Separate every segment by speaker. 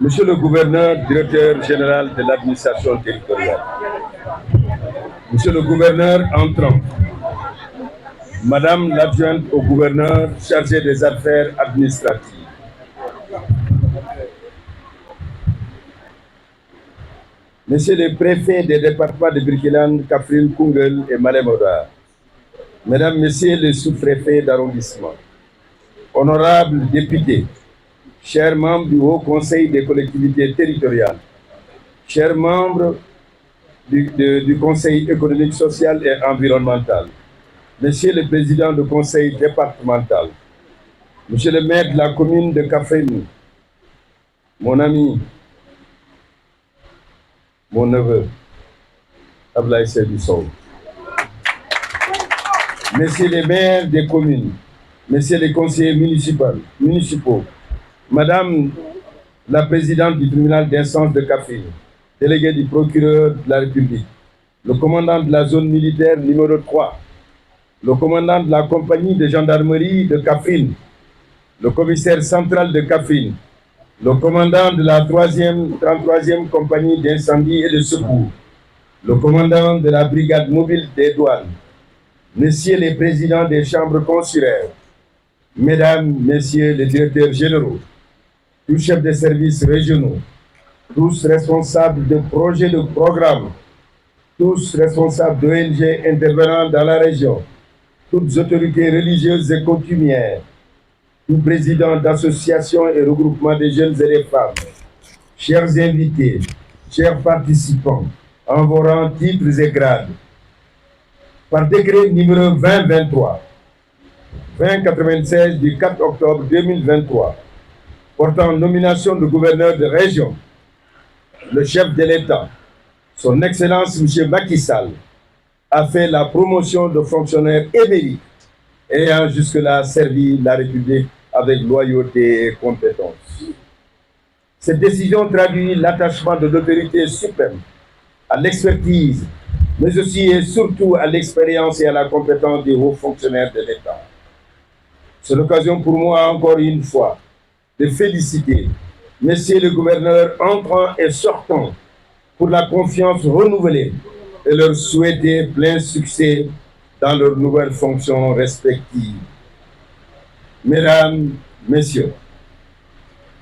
Speaker 1: Monsieur le gouverneur, directeur général de l'administration territoriale, Monsieur le gouverneur entrant, Madame l'adjointe au gouverneur chargée des affaires administratives, Monsieur le préfet des départements de Birkelane, Kaffrine, Koungheul et Malem Hodar, Mesdames, Messieurs les sous-préfets d'arrondissement, honorables députés, chers membres du Haut Conseil des collectivités territoriales, chers membres du Conseil économique, social et environnemental, Monsieur le président du conseil départemental, Monsieur le maire de la commune de Kaffrine, mon ami, mon neveu, Ablaye Seydou Sow, Messieurs les maires des communes, Messieurs les conseillers municipaux, Madame la présidente du tribunal d'instance de Kaffrine, délégué du procureur de la République, le commandant de la zone militaire numéro 3, le commandant de la compagnie de gendarmerie de Kaffrine, le commissaire central de Kaffrine, le commandant de la 33e compagnie d'incendie et de secours, le commandant de la brigade mobile des douanes, messieurs les présidents des chambres consulaires, mesdames, messieurs les directeurs généraux, tous chefs de services régionaux, tous responsables de projets de programmes, tous responsables d'ONG intervenant dans la région, toutes autorités religieuses et coutumières, tout président d'associations et regroupements des jeunes et des femmes, chers invités, chers participants, en vos rangs, titres et grades, par décret numéro 2096 du 4 octobre 2023, portant nomination de gouverneur de région, le chef de l'État, son Excellence M. Macky Sall, a fait la promotion de fonctionnaires émérites ayant jusque-là servi la République avec loyauté et compétence. Cette décision traduit l'attachement de l'autorité suprême à l'expertise, mais aussi et surtout à l'expérience et à la compétence des hauts fonctionnaires de l'État. C'est l'occasion pour moi, encore une fois, de féliciter messieurs les gouverneurs entrants et sortants pour la confiance renouvelée et leur souhaiter plein succès dans leurs nouvelles fonctions respectives. Mesdames, Messieurs,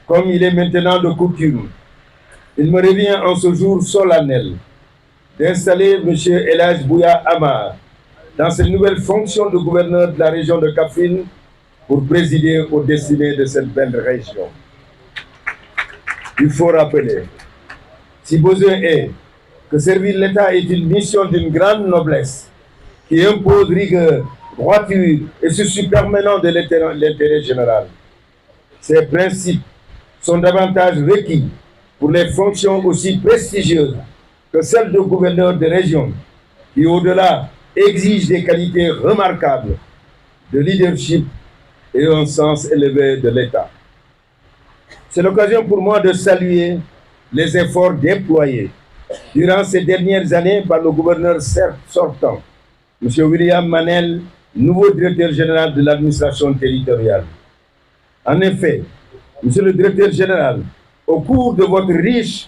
Speaker 1: comme il est maintenant de coutume, il me revient en ce jour solennel d'installer M. El Hadj Bouya Amar dans ses nouvelles fonctions de gouverneur de la région de Kaffrine pour présider aux destinées de cette belle région. Il faut rappeler, si besoin est, que servir l'État est une mission d'une grande noblesse qui impose rigueur, droiture et souci permanent de l'intérêt général. Ces principes sont davantage requis pour les fonctions aussi prestigieuses que celles de gouverneur de région, qui au-delà exigent des qualités remarquables de leadership et un sens élevé de l'État. C'est l'occasion pour moi de saluer les efforts déployés durant ces dernières années par le gouverneur sortant, M. William Manel, nouveau directeur général de l'administration territoriale. En effet, Monsieur le directeur général, au cours de votre riche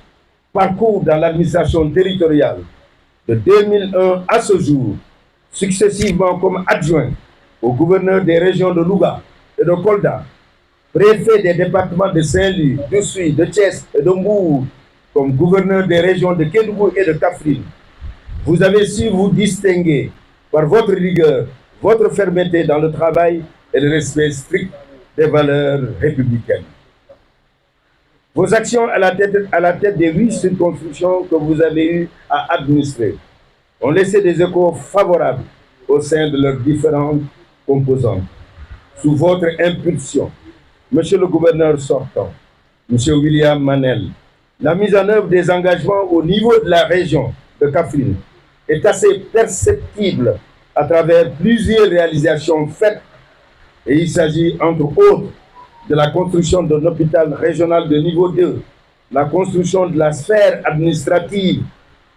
Speaker 1: parcours dans l'administration territoriale, de 2001 à ce jour, successivement comme adjoint au gouverneur des régions de Louga et de Kolda, préfet des départements de Saint-Louis, de Souy, de Thiès et de Mbour, comme gouverneur des régions de Kédougou et de Kaffrine, vous avez su vous distinguer par votre rigueur, votre fermeté dans le travail et le respect strict des valeurs républicaines. Vos actions à la tête des 8 circonscriptions que vous avez eu à administrer ont laissé des échos favorables au sein de leurs différentes composantes. Sous votre impulsion, Monsieur le gouverneur sortant, Monsieur William Manel, la mise en œuvre des engagements au niveau de la région de Kaffrine est assez perceptible à travers plusieurs réalisations faites, et il s'agit entre autres de la construction d'un hôpital régional de niveau 2, la construction de la sphère administrative,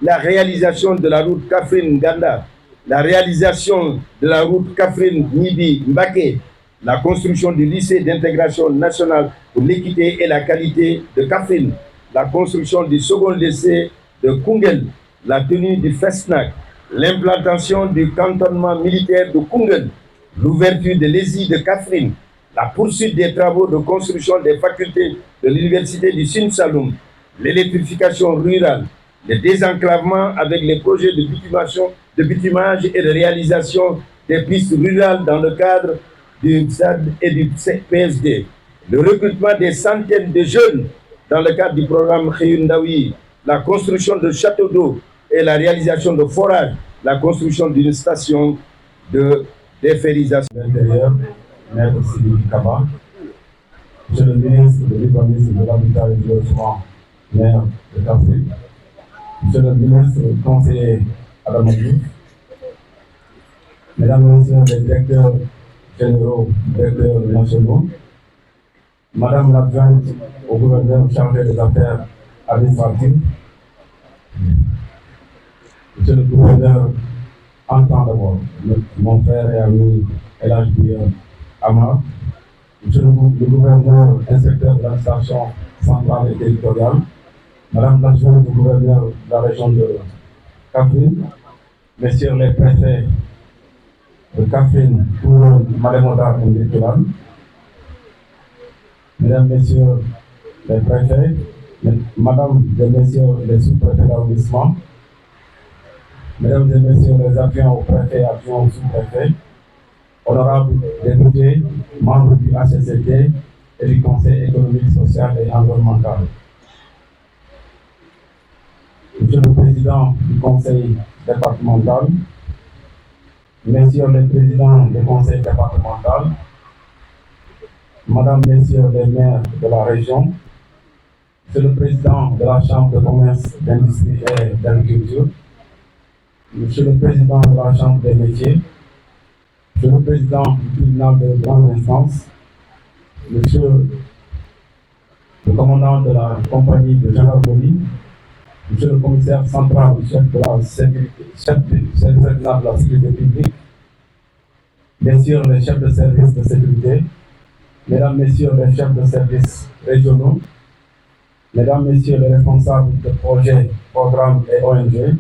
Speaker 1: la réalisation de la route Kaffrine-Ganda, la réalisation de la route Kaffrine-Nibi-Mbaké, la construction du lycée d'intégration nationale pour l'équité et la qualité de Kaffrine, la construction du second lycée de Koungheul, la tenue du FESNAC, l'implantation du cantonnement militaire de Koungheul, l'ouverture de l'ESI de Kaffrine, la poursuite des travaux de construction des facultés de l'Université du Sine Saloum, l'électrification rurale, le désenclavement avec les projets de bitumage et de réalisation des pistes rurales dans le cadre du SAD et du PSD, le recrutement des centaines de jeunes dans le cadre du programme Khayundawi, la construction de châteaux d'eau et la réalisation de forages, la construction d'une station de déferrisation.
Speaker 2: L'Intérieur, Maître Sidiki Kaba, Monsieur le ministre de l'Urbanisme, de l'Habitat et du Logement, maire de Kaffrine, Monsieur le ministre conseiller Adama Diouf, Mesdames et Messieurs les directeurs généraux, directeurs nationaux, Madame l'adjointe au gouverneur chargé des affaires administratives, Monsieur le gouverneur, entend d'abord mon frère et ami Elhadj Bouya Amar, Monsieur le gouverneur inspecteur de l'administration centrale et territoriale, Madame l'adjointe du gouverneur de la région de Kaffrine, Messieurs les préfets de Kaffrine, Toulon, Malem-Hodar et Birkelane, Mesdames, Messieurs les préfets, Madame et Messieurs les sous-préfets d'arrondissement, Mesdames et Messieurs les adjoints au préfet et adjoints au sous-préfet, honorables députés, membres du HCCT et du Conseil économique, social et environnemental, Monsieur le Président du Conseil départemental, Messieurs les présidents du Conseil départemental, Madame, Messieurs les maires de la région, Monsieur le Président de la Chambre de commerce, d'industrie et d'agriculture, Monsieur le Président de la Chambre des métiers, Monsieur le Président du tribunal de grande instance, Monsieur le commandant de la compagnie de gendarmerie, Monsieur le commissaire central, chef de la sécurité, chef du service de la sécurité publique, Messieurs les chefs de service de sécurité, Mesdames, Messieurs les chefs de service régionaux, Mesdames, Messieurs les responsables de projets, programmes et ONG,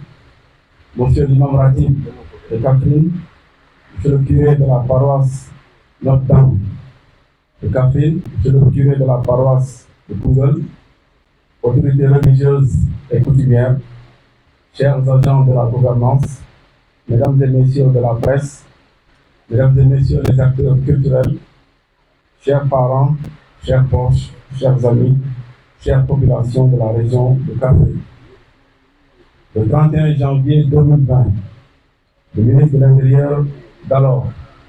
Speaker 2: Monsieur l'imam Ratib de Kaffrine, Monsieur le curé de la paroisse Notre-Dame de Kaffrine, Monsieur le curé de la paroisse de Koungheul, autorités religieuses et coutumières, chers agents de la gouvernance, Mesdames et Messieurs de la presse, Mesdames et Messieurs les acteurs culturels, chers parents, chers proches, chers amis, chères populations de la région de Kaffrine. Le 31 janvier 2020, le ministre de l'Intérieur d'alors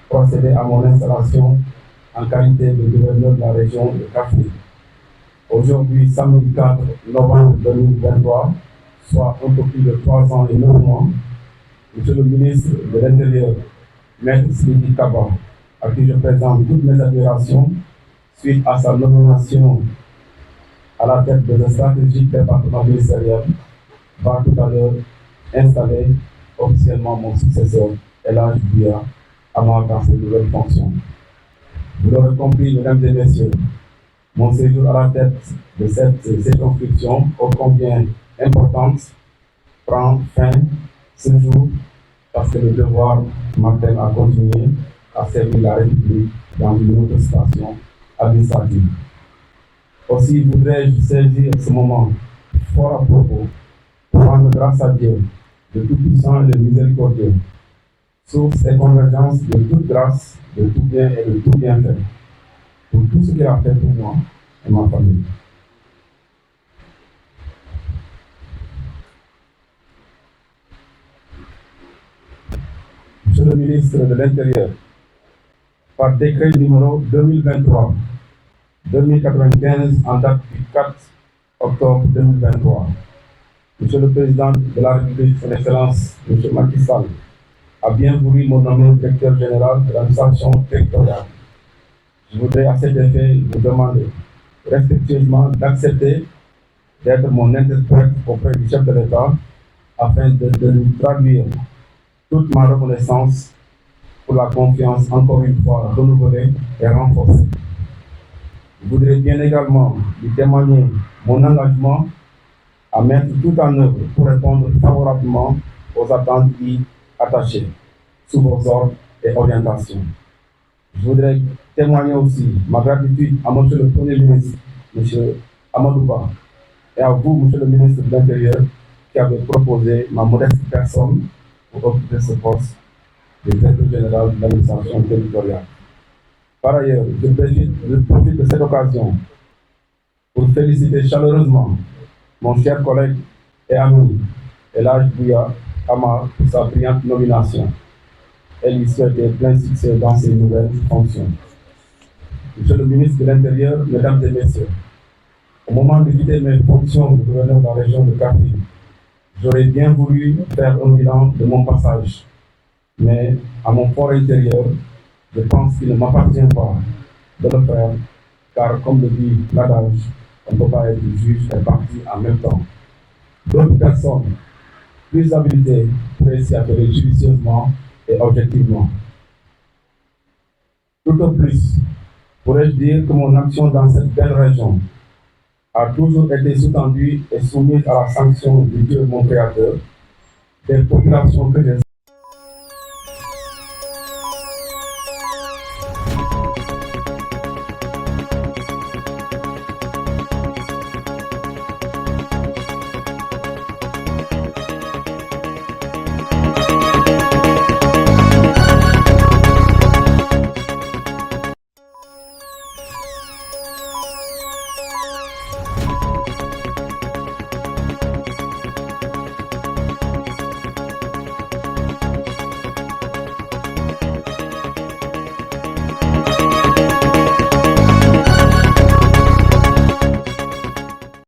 Speaker 2: procédait à mon installation en qualité de gouverneur de la région de Kaffrine. Aujourd'hui, samedi 4 novembre 2023, soit un peu plus de 3 ans et 9 mois, Monsieur le ministre de l'Intérieur, Maître Sidiki Kaba, à qui je présente toutes mes admirations suite à sa nomination à la tête de la stratégique département ministériel, va tout à l'heure installer officiellement mon successeur, Elhadj Bouya Amar, dans ses nouvelles fonctions. Vous l'aurez compris, Mesdames et Messieurs, mon séjour à la tête de cette circonscription, ô combien importante, prend fin ce jour parce que le devoir m'appelle à continuer à servir la République dans une autre station administrative. Aussi voudrais-je saisir ce moment fort à propos pour rendre grâce à Dieu, le Tout-Puissant et le Miséricordieux, source et convergence de toute grâce, de tout bien et de tout bienfait, pour tout ce qu'il a fait pour moi et ma famille. Monsieur le ministre de l'Intérieur, par décret numéro 2023-2095 en date du 4 octobre 2023, Monsieur le Président de la République, Son Excellence, M. Macky Sall, a bien voulu me nommer directeur général de l'administration territoriale. Je voudrais à cet effet vous demander respectueusement d'accepter d'être mon interprète auprès du chef de l'État afin de lui traduire toute ma reconnaissance pour la confiance encore une fois renouvelée et renforcée. Je voudrais bien également lui témoigner mon engagement à mettre tout en œuvre pour répondre favorablement aux attentes y attachées, sous vos ordres et orientations. Je voudrais témoigner aussi ma gratitude à Monsieur le Premier ministre, Monsieur Amadou Ba, et à vous, Monsieur le ministre de l'Intérieur, qui avez proposé ma modeste personne pour occuper ce poste de directeur général de l'administration territoriale. Par ailleurs, je profite de cette occasion pour féliciter chaleureusement mon cher collègue et ami Elhadji Bouya Amar pour sa brillante nomination et lui souhaiter plein succès dans ses nouvelles fonctions. Monsieur le ministre de l'Intérieur, Mesdames et Messieurs, au moment de quitter mes fonctions de gouverneur de la région de Kaffrine, j'aurais bien voulu faire un bilan de mon passage, mais à mon fort intérieur, je pense qu'il ne m'appartient pas de le faire, car comme le dit l'adage, on ne peut pas être juge et partie en même temps. D'autres personnes plus habilitées pourraient s'y atteler judicieusement et objectivement. Tout au plus, pourrais-je dire que mon action dans cette belle région a toujours été sous-tendue et soumise à la sanction du Dieu mon Créateur, des populations que j'ai